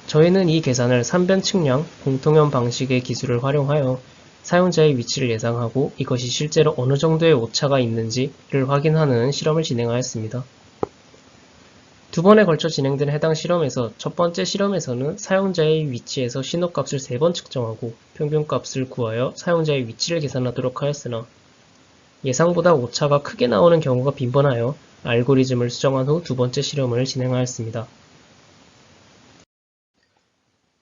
저희는 이 계산을 3변 측량, 공통연 방식의 기술을 활용하여 사용자의 위치를 예상하고 이것이 실제로 어느 정도의 오차가 있는지를 확인하는 실험을 진행하였습니다. 2번에 걸쳐 진행된 해당 실험에서 첫 번째 실험에서는 사용자의 위치에서 신호값을 3번 측정하고 평균값을 구하여 사용자의 위치를 계산하도록 하였으나 예상보다 오차가 크게 나오는 경우가 빈번하여 알고리즘을 수정한 후 2번째 실험을 진행하였습니다.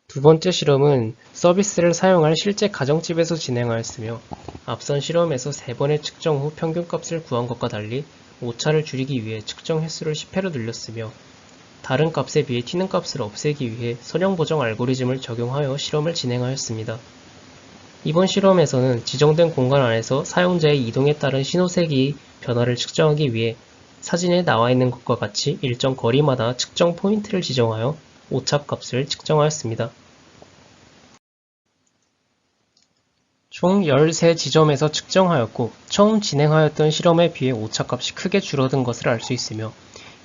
2번째 실험은 서비스를 사용할 실제 가정집에서 진행하였으며 앞선 실험에서 3번의 측정 후 평균값을 구한 것과 달리 오차를 줄이기 위해 측정 횟수를 10회로 늘렸으며 다른 값에 비해 튀는 값을 없애기 위해 선형 보정 알고리즘을 적용하여 실험을 진행하였습니다. 이번 실험에서는 지정된 공간 안에서 사용자의 이동에 따른 신호세기 변화를 측정하기 위해 사진에 나와 있는 것과 같이 일정 거리마다 측정 포인트를 지정하여 오차값을 측정하였습니다. 총 13지점에서 측정하였고 처음 진행하였던 실험에 비해 오차값이 크게 줄어든 것을 알 수 있으며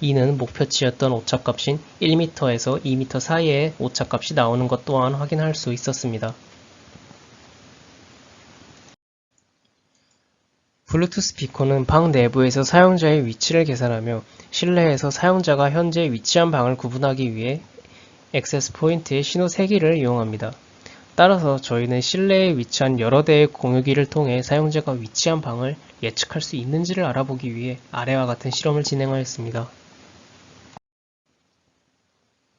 이는 목표치였던 오차값인 1m에서 2m 사이에 오차값이 나오는 것 또한 확인할 수 있었습니다. 블루투스 비콘은 방 내부에서 사용자의 위치를 계산하며 실내에서 사용자가 현재 위치한 방을 구분하기 위해 액세스 포인트의 신호 세기를 이용합니다. 따라서 저희는 실내에 위치한 여러 대의 공유기를 통해 사용자가 위치한 방을 예측할 수 있는지를 알아보기 위해 아래와 같은 실험을 진행하였습니다.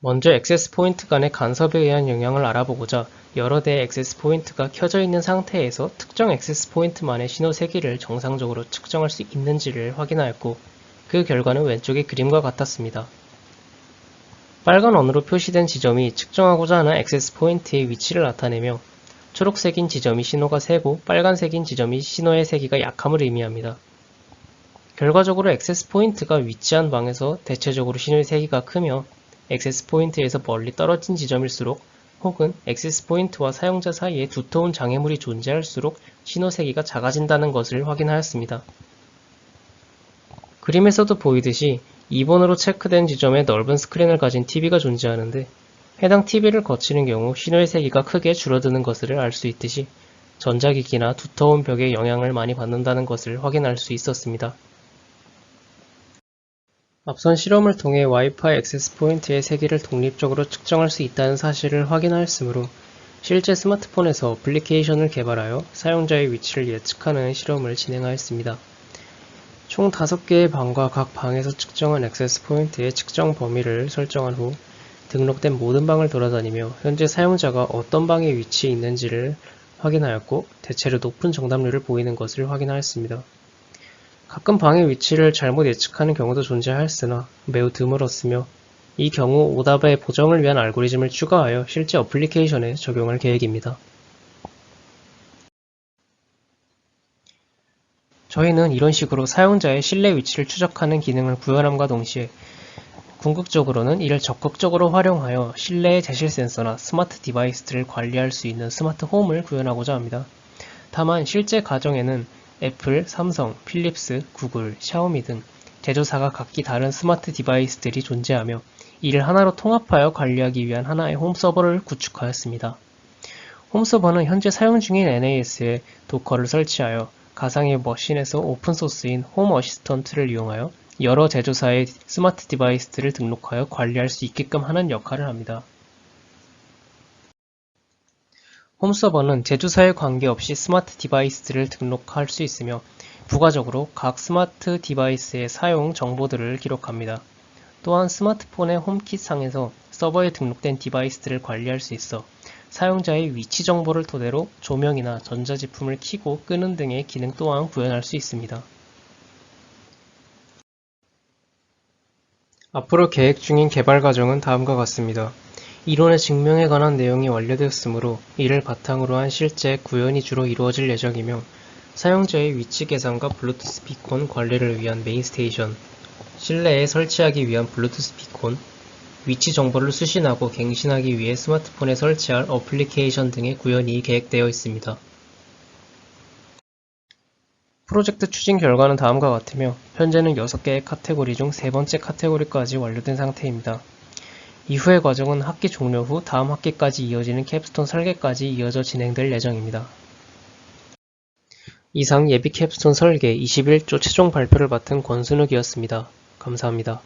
먼저 액세스 포인트 간의 간섭에 의한 영향을 알아보고자 여러 대의 액세스 포인트가 켜져 있는 상태에서 특정 액세스 포인트만의 신호 세기를 정상적으로 측정할 수 있는지를 확인하였고 그 결과는 왼쪽의 그림과 같았습니다. 빨간 원으로 표시된 지점이 측정하고자 하는 액세스 포인트의 위치를 나타내며 초록색인 지점이 신호가 세고 빨간색인 지점이 신호의 세기가 약함을 의미합니다. 결과적으로 액세스 포인트가 위치한 방에서 대체적으로 신호의 세기가 크며 액세스 포인트에서 멀리 떨어진 지점일수록 혹은 액세스 포인트와 사용자 사이에 두터운 장애물이 존재할수록 신호 세기가 작아진다는 것을 확인하였습니다. 그림에서도 보이듯이 2번으로 체크된 지점에 넓은 스크린을 가진 TV가 존재하는데 해당 TV를 거치는 경우 신호의 세기가 크게 줄어드는 것을 알 수 있듯이 전자기기나 두터운 벽에 영향을 많이 받는다는 것을 확인할 수 있었습니다. 앞선 실험을 통해 와이파이 액세스 포인트의 세기를 독립적으로 측정할 수 있다는 사실을 확인하였으므로 실제 스마트폰에서 어플리케이션을 개발하여 사용자의 위치를 예측하는 실험을 진행하였습니다. 총 5개의 방과 각 방에서 측정한 액세스 포인트의 측정 범위를 설정한 후 등록된 모든 방을 돌아다니며 현재 사용자가 어떤 방에 위치해 있는지를 확인하였고 대체로 높은 정답률을 보이는 것을 확인하였습니다. 가끔 방의 위치를 잘못 예측하는 경우도 존재하였으나 매우 드물었으며 이 경우 오답의 보정을 위한 알고리즘을 추가하여 실제 어플리케이션에 적용할 계획입니다. 저희는 이런 식으로 사용자의 실내 위치를 추적하는 기능을 구현함과 동시에 궁극적으로는 이를 적극적으로 활용하여 실내의 제실 센서나 스마트 디바이스들을 관리할 수 있는 스마트 홈을 구현하고자 합니다. 다만 실제 가정에는 애플, 삼성, 필립스, 구글, 샤오미 등 제조사가 각기 다른 스마트 디바이스들이 존재하며 이를 하나로 통합하여 관리하기 위한 하나의 홈 서버를 구축하였습니다. 홈 서버는 현재 사용 중인 NAS에 도커를 설치하여 가상의 머신에서 오픈소스인 홈 어시스턴트를 이용하여 여러 제조사의 스마트 디바이스들을 등록하여 관리할 수 있게끔 하는 역할을 합니다. 홈 서버는 제조사에 관계없이 스마트 디바이스들을 등록할 수 있으며 부가적으로 각 스마트 디바이스의 사용 정보들을 기록합니다. 또한 스마트폰의 홈킷 상에서 서버에 등록된 디바이스들을 관리할 수 있어 사용자의 위치 정보를 토대로 조명이나 전자제품을 켜고 끄는 등의 기능 또한 구현할 수 있습니다. 앞으로 계획 중인 개발 과정은 다음과 같습니다. 이론의 증명에 관한 내용이 완료되었으므로 이를 바탕으로 한 실제 구현이 주로 이루어질 예정이며 사용자의 위치 계산과 블루투스 비콘 관리를 위한 메인 스테이션, 실내에 설치하기 위한 블루투스 비콘, 위치 정보를 수신하고 갱신하기 위해 스마트폰에 설치할 어플리케이션 등의 구현이 계획되어 있습니다. 프로젝트 추진 결과는 다음과 같으며 현재는 6개의 카테고리 중 3번째 카테고리까지 완료된 상태입니다. 이후의 과정은 학기 종료 후 다음 학기까지 이어지는 캡스톤 설계까지 이어져 진행될 예정입니다. 이상 예비 캡스톤 설계 21조 최종 발표를 맡은 권순욱이었습니다. 감사합니다.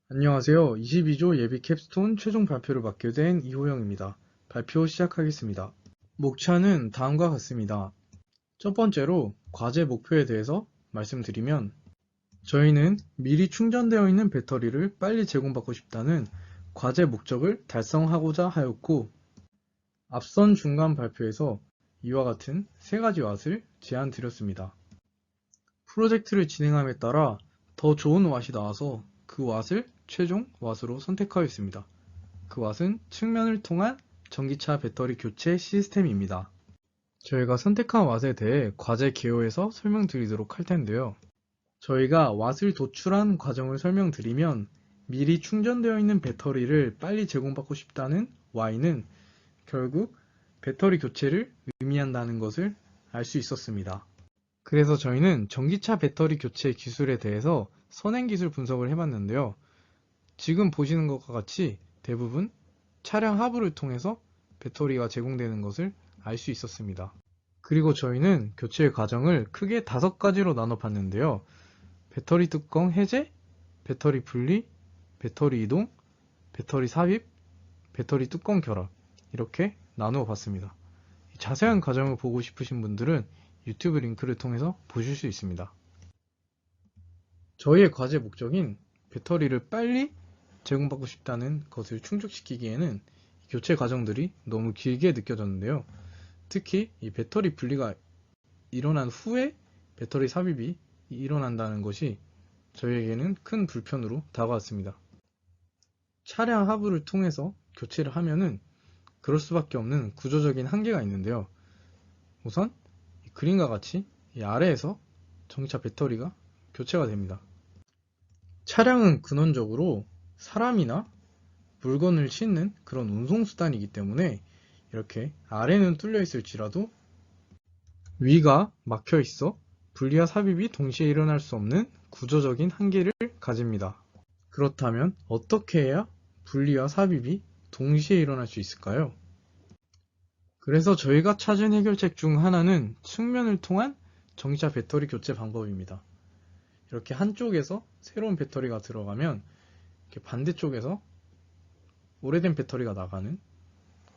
안녕하세요. 22조 예비 캡스톤 최종 발표를 맡게 된 이호영입니다. 발표 시작하겠습니다. 목차는 다음과 같습니다. 첫 번째로 과제 목표에 대해서 말씀드리면 저희는 미리 충전되어 있는 배터리를 빨리 제공받고 싶다는 과제 목적을 달성하고자 하였고 앞선 중간 발표에서 이와 같은 3가지 왓을 제안 드렸습니다. 프로젝트를 진행함에 따라 더 좋은 왓이 나와서 그 왓을 최종 왓으로 선택하였습니다. 그 왓은 측면을 통한 전기차 배터리 교체 시스템입니다. 저희가 선택한 왓에 대해 과제 개요에서 설명드리도록 할 텐데요. 저희가 왓을 도출한 과정을 설명드리면 미리 충전되어 있는 배터리를 빨리 제공받고 싶다는 Y는 결국 배터리 교체를 의미한다는 것을 알 수 있었습니다. 그래서 저희는 전기차 배터리 교체 기술에 대해서 선행기술 분석을 해봤는데요. 지금 보시는 것과 같이 대부분 차량 하부를 통해서 배터리가 제공되는 것을 알 수 있었습니다. 그리고 저희는 교체 과정을 크게 5가지로 나눠 봤는데요. 배터리 뚜껑 해제, 배터리 분리, 배터리 이동, 배터리 삽입, 배터리 뚜껑 결합 이렇게 나누어 봤습니다. 자세한 과정을 보고 싶으신 분들은 유튜브 링크를 통해서 보실 수 있습니다. 저희의 과제 목적인 배터리를 빨리 제공받고 싶다는 것을 충족시키기에는 교체 과정들이 너무 길게 느껴졌는데요. 특히 이 배터리 분리가 일어난 후에 배터리 삽입이 일어난다는 것이 저희에게는 큰 불편으로 다가왔습니다. 차량 하부를 통해서 교체를 하면은 그럴 수밖에 없는 구조적인 한계가 있는데요. 우선 이 그림과 같이 이 아래에서 전기차 배터리가 교체가 됩니다. 차량은 근원적으로 사람이나 물건을 싣는 그런 운송수단이기 때문에 이렇게 아래는 뚫려 있을지라도 위가 막혀 있어 분리와 삽입이 동시에 일어날 수 없는 구조적인 한계를 가집니다. 그렇다면 어떻게 해야 분리와 삽입이 동시에 일어날 수 있을까요? 그래서 저희가 찾은 해결책 중 하나는 측면을 통한 전기차 배터리 교체 방법입니다. 이렇게 한쪽에서 새로운 배터리가 들어가면 이렇게 반대쪽에서 오래된 배터리가 나가는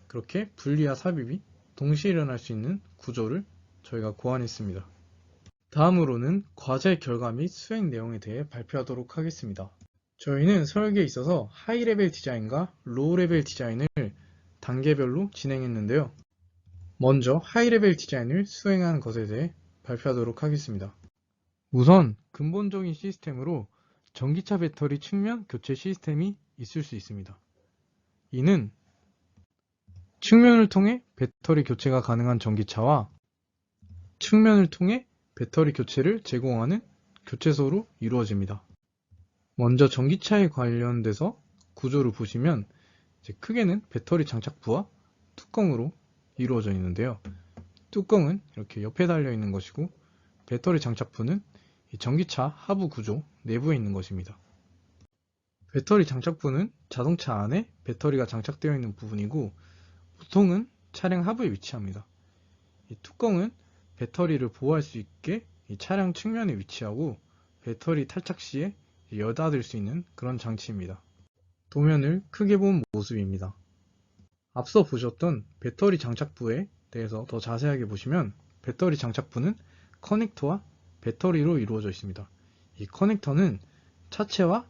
그렇게 분리와 삽입이 동시에 일어날 수 있는 구조를 저희가 고안했습니다. 다음으로는 과제 결과 및 수행 내용에 대해 발표하도록 하겠습니다. 저희는 설계에 있어서 하이 레벨 디자인과 로우 레벨 디자인을 단계별로 진행했는데요. 먼저 하이 레벨 디자인을 수행한 것에 대해 발표하도록 하겠습니다. 우선 근본적인 시스템으로 전기차 배터리 측면 교체 시스템이 있을 수 있습니다. 이는 측면을 통해 배터리 교체가 가능한 전기차와 측면을 통해 배터리 교체를 제공하는 교체소로 이루어집니다. 먼저 전기차에 관련돼서 구조를 보시면 이제 크게는 배터리 장착부와 뚜껑으로 이루어져 있는데요. 뚜껑은 이렇게 옆에 달려 있는 것이고 배터리 장착부는 이 전기차 하부 구조 내부에 있는 것입니다. 배터리 장착부는 자동차 안에 배터리가 장착되어 있는 부분이고 보통은 차량 하부에 위치합니다. 이 뚜껑은 배터리를 보호할 수 있게 이 차량 측면에 위치하고 배터리 탈착 시에 여닫을 수 있는 그런 장치입니다. 도면을 크게 본 모습입니다. 앞서 보셨던 배터리 장착부에 대해서 더 자세하게 보시면 배터리 장착부는 커넥터와 배터리로 이루어져 있습니다. 이 커넥터는 차체와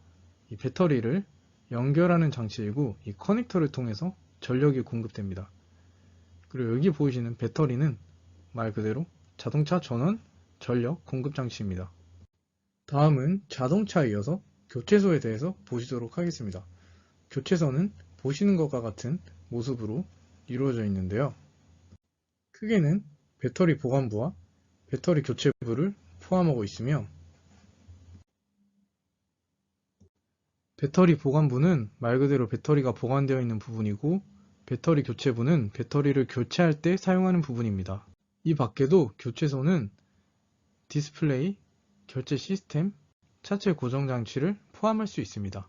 이 배터리를 연결하는 장치이고 이 커넥터를 통해서 전력이 공급됩니다. 그리고 여기 보이시는 배터리는 말 그대로 자동차 전원 전력 공급 장치입니다. 다음은 자동차에 이어서 교체소에 대해서 보시도록 하겠습니다. 교체소는 보시는 것과 같은 모습으로 이루어져 있는데요. 크게는 배터리 보관부와 배터리 교체부를 포함하고 있으며 배터리 보관부는 말 그대로 배터리가 보관되어 있는 부분이고 배터리 교체부는 배터리를 교체할 때 사용하는 부분입니다. 이 밖에도 교체소는 디스플레이, 결제 시스템, 차체 고정 장치를 포함할 수 있습니다.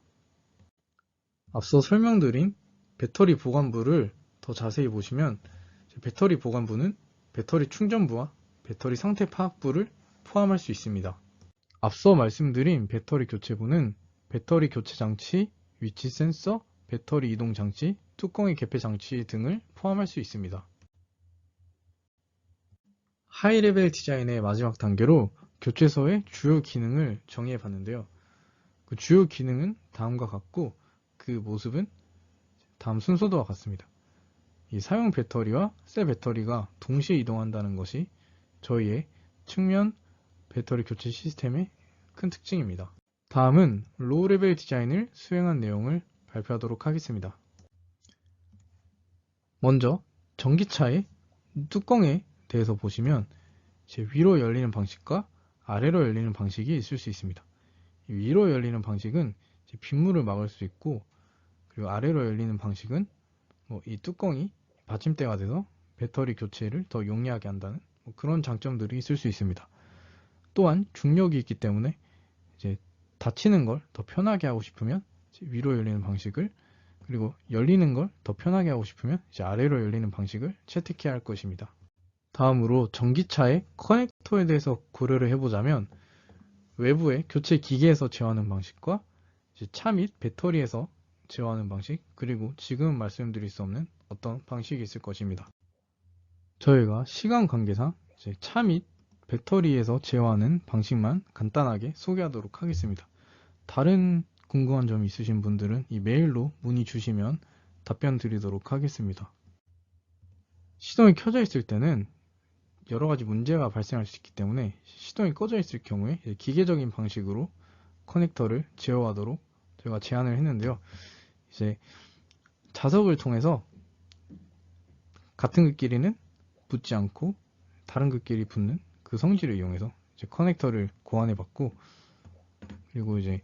앞서 설명드린 배터리 보관부를 더 자세히 보시면 배터리 보관부는 배터리 충전부와 배터리 상태 파악부를 포함할 수 있습니다. 앞서 말씀드린 배터리 교체부는 배터리 교체 장치, 위치 센서, 배터리 이동 장치, 뚜껑의 개폐 장치 등을 포함할 수 있습니다. 하이레벨 디자인의 마지막 단계로 교체소의 주요 기능을 정의해 봤는데요. 그 주요 기능은 다음과 같고 그 모습은 다음 순서도와 같습니다. 이 사용 배터리와 새 배터리가 동시에 이동한다는 것이 저희의 측면 배터리 교체 시스템의 큰 특징입니다. 다음은 로우 레벨 디자인을 수행한 내용을 발표하도록 하겠습니다. 먼저 전기차의 뚜껑에 대해서 보시면 위로 열리는 방식과 아래로 열리는 방식이 있을 수 있습니다. 위로 열리는 방식은 빗물을 막을 수 있고 그리고 아래로 열리는 방식은 이 뚜껑이 받침대가 돼서 배터리 교체를 더 용이하게 한다는 그런 장점들이 있을 수 있습니다. 또한 중력이 있기 때문에 이제 닫히는 걸 더 편하게 하고 싶으면 위로 열리는 방식을 그리고 열리는 걸 더 편하게 하고 싶으면 이제 아래로 열리는 방식을 채택해야 할 것입니다. 다음으로 전기차의 커넥터에 대해서 고려를 해보자면 외부의 교체 기계에서 제어하는 방식과 차 및 배터리에서 제어하는 방식 그리고 지금 말씀드릴 수 없는 어떤 방식이 있을 것입니다. 저희가 시간 관계상 차 및 배터리에서 제어하는 방식만 간단하게 소개하도록 하겠습니다. 다른 궁금한 점이 있으신 분들은 이 메일로 문의 주시면 답변 드리도록 하겠습니다. 시동이 켜져 있을 때는 여러 가지 문제가 발생할 수 있기 때문에 시동이 꺼져 있을 경우에 기계적인 방식으로 커넥터를 제어하도록 저희가 제안을 했는데요. 이제 자석을 통해서 같은 극끼리는 붙지 않고 다른 극끼리 붙는 그 성질을 이용해서 이제 커넥터를 고안해 봤고 그리고 이제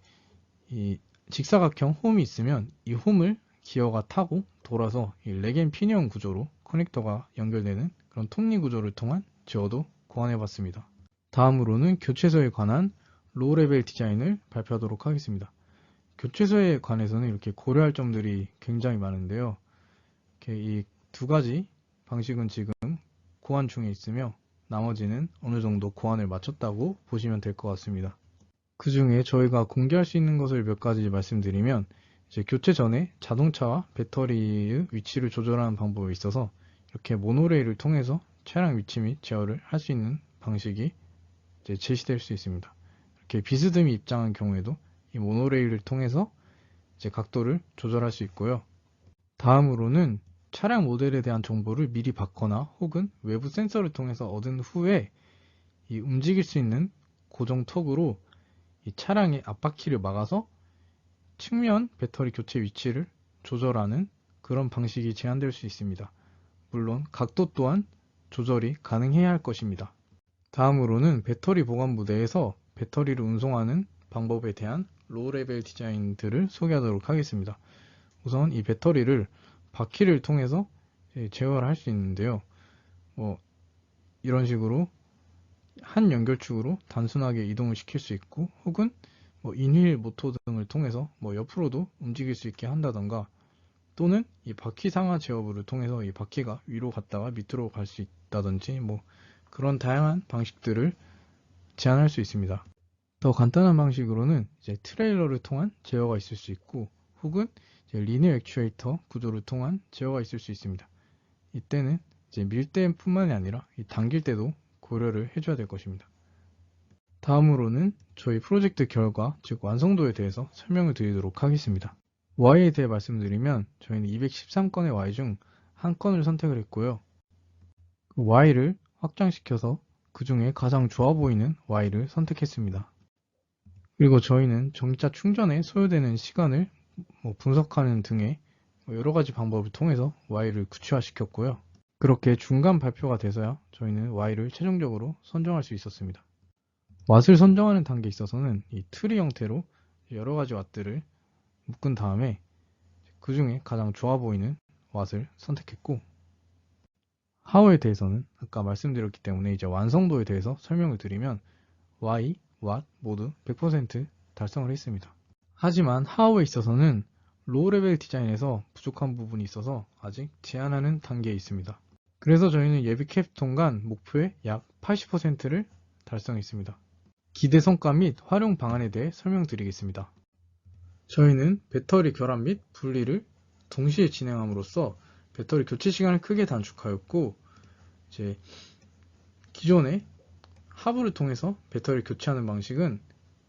이 직사각형 홈이 있으면 이 홈을 기어가 타고 돌아서 이 렉앤 피니언 구조로 커넥터가 연결되는 그런 톱니 구조를 통한 제어도 고안해 봤습니다. 다음으로는 교체소에 관한 로우 레벨 디자인을 발표하도록 하겠습니다. 교체소에 관해서는 이렇게 고려할 점들이 굉장히 많은데요. 이 두 가지 방식은 지금 고안 중에 있으며 나머지는 어느 정도 고안을 마쳤다고 보시면 될 것 같습니다. 그 중에 저희가 공개할 수 있는 것을 몇 가지 말씀드리면 이제 교체 전에 자동차와 배터리의 위치를 조절하는 방법이 있어서 이렇게 모노레일을 통해서 차량 위치 및 제어를 할 수 있는 방식이 이제 제시될 수 있습니다. 이렇게 비스듬히 입장한 경우에도 이 모노레일을 통해서 이제 각도를 조절할 수 있고요. 다음으로는 차량 모델에 대한 정보를 미리 받거나 혹은 외부 센서를 통해서 얻은 후에 이 움직일 수 있는 고정 턱으로 이 차량의 앞바퀴를 막아서 측면 배터리 교체 위치를 조절하는 그런 방식이 제한될 수 있습니다. 물론 각도 또한 조절이 가능해야 할 것입니다. 다음으로는 배터리 보관부 내에서 배터리를 운송하는 방법에 대한 로우 레벨 디자인들을 소개하도록 하겠습니다. 우선 이 배터리를 바퀴를 통해서 제어를 할 수 있는데요. 이런 식으로 한 연결축으로 단순하게 이동을 시킬 수 있고, 혹은 인휠 모터 등을 통해서 옆으로도 움직일 수 있게 한다던가, 또는 이 바퀴 상하 제어부를 통해서 이 바퀴가 위로 갔다가 밑으로 갈 수 있다든지 그런 다양한 방식들을 제한할 수 있습니다. 더 간단한 방식으로는 이제 트레일러를 통한 제어가 있을 수 있고, 혹은 이제 리니어 액추에이터 구조를 통한 제어가 있을 수 있습니다. 이때는 이제 밀 때뿐만이 아니라 당길 때도 고려를 해줘야 될 것입니다. 다음으로는 저희 프로젝트 결과, 즉 완성도에 대해서 설명을 드리도록 하겠습니다. Y에 대해 말씀드리면 저희는 213건의 Y 중 한 건을 선택을 했고요. 그 Y를 확장시켜서 그 중에 가장 좋아 보이는 Y를 선택했습니다. 그리고 저희는 전기차 충전에 소요되는 시간을 분석하는 등의 여러 가지 방법을 통해서 Y를 구체화시켰고요. 그렇게 중간 발표가 돼서야 저희는 Y를 최종적으로 선정할 수 있었습니다. 왓을 선정하는 단계에 있어서는 이 트리 형태로 여러 가지 왓들을 묶은 다음에 그 중에 가장 좋아 보이는 왓을 선택했고, 하우에 대해서는 아까 말씀드렸기 때문에 이제 완성도에 대해서 설명을 드리면 Y, 왓 모두 100% 달성을 했습니다. 하지만 하우에 있어서는 로우 레벨 디자인에서 부족한 부분이 있어서 아직 제한하는 단계에 있습니다. 그래서 저희는 예비 캡스톤 간 목표의 약 80%를 달성했습니다. 기대 성과 및 활용 방안에 대해 설명드리겠습니다. 저희는 배터리 결합 및 분리를 동시에 진행함으로써 배터리 교체 시간을 크게 단축하였고, 이제 기존의 하부를 통해서 배터리를 교체하는 방식은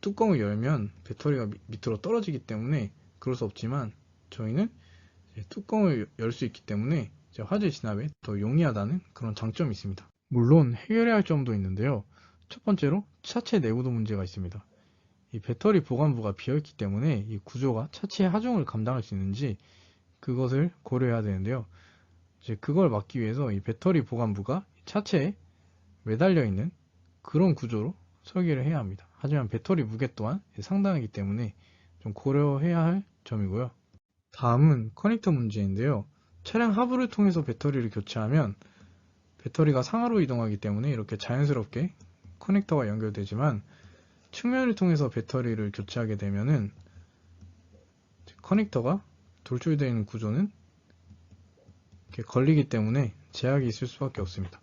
뚜껑을 열면 배터리가 밑으로 떨어지기 때문에 그럴 수 없지만, 저희는 뚜껑을 열 수 있기 때문에 화재 진압에 더 용이하다는 그런 장점이 있습니다. 물론 해결해야 할 점도 있는데요. 첫 번째로 차체 내구도 문제가 있습니다. 이 배터리 보관부가 비어있기 때문에 이 구조가 차체의 하중을 감당할 수 있는지 그것을 고려해야 되는데요. 이제 그걸 막기 위해서 이 배터리 보관부가 차체에 매달려 있는 그런 구조로 설계를 해야 합니다. 하지만 배터리 무게 또한 상당하기 때문에 좀 고려해야 할 점이고요. 다음은 커넥터 문제인데요. 차량 하부를 통해서 배터리를 교체하면 배터리가 상하로 이동하기 때문에 이렇게 자연스럽게 커넥터가 연결되지만, 측면을 통해서 배터리를 교체하게 되면은 커넥터가 돌출되어 있는 구조는 이렇게 걸리기 때문에 제약이 있을 수밖에 없습니다.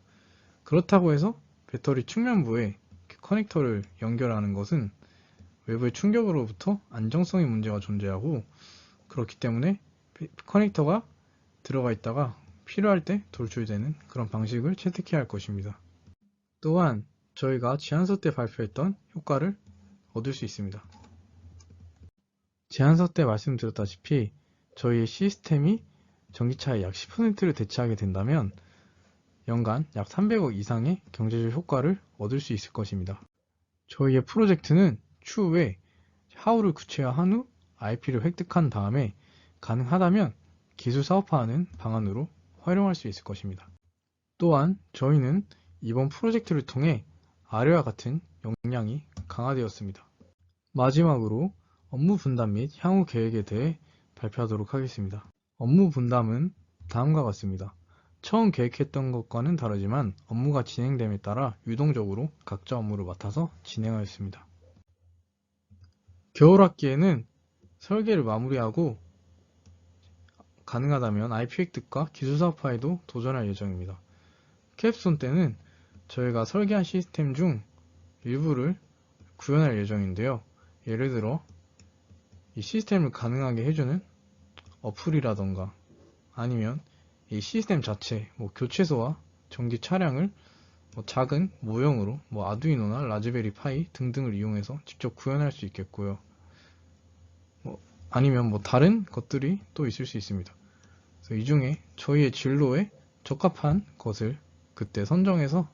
그렇다고 해서 배터리 측면부에 커넥터를 연결하는 것은 외부의 충격으로부터 안정성의 문제가 존재하고, 그렇기 때문에 커넥터가 들어가 있다가 필요할 때 돌출되는 그런 방식을 채택해야 할 것입니다. 또한 저희가 제안서 때 발표했던 효과를 얻을 수 있습니다. 제안서 때 말씀드렸다시피 저희의 시스템이 전기차의 약 10%를 대체하게 된다면 연간 약 300억 이상의 경제적 효과를 얻을 수 있을 것입니다. 저희의 프로젝트는 추후에 하우를 구체화한 후 IP를 획득한 다음에 가능하다면 기술 사업화하는 방안으로 활용할 수 있을 것입니다. 또한 저희는 이번 프로젝트를 통해 아래와 같은 역량이 강화되었습니다. 마지막으로 업무 분담 및 향후 계획에 대해 발표하도록 하겠습니다. 업무 분담은 다음과 같습니다. 처음 계획했던 것과는 다르지만 업무가 진행됨에 따라 유동적으로 각자 업무를 맡아서 진행하였습니다. 겨울학기에는 설계를 마무리하고 가능하다면 IP 획득과 기술 사업화에도 도전할 예정입니다. 캡스톤 때는 저희가 설계한 시스템 중 일부를 구현할 예정인데요. 예를 들어 이 시스템을 가능하게 해주는 어플이라던가 아니면 이 시스템 자체, 교체소와 전기 차량을 작은 모형으로 아두이노나 라즈베리 파이 등등을 이용해서 직접 구현할 수 있겠고요. 아니면 다른 것들이 또 있을 수 있습니다. 그래서 이 중에 저희의 진로에 적합한 것을 그때 선정해서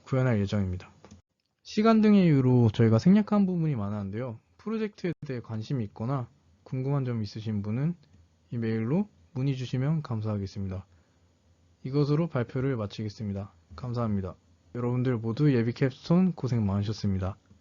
구현할 예정입니다. 시간 등의 이유로 저희가 생략한 부분이 많았는데요. 프로젝트에 대해 관심이 있거나 궁금한 점 있으신 분은 이메일로 문의 주시면 감사하겠습니다. 이것으로 발표를 마치겠습니다. 감사합니다. 여러분들 모두 예비 캡스톤 고생 많으셨습니다.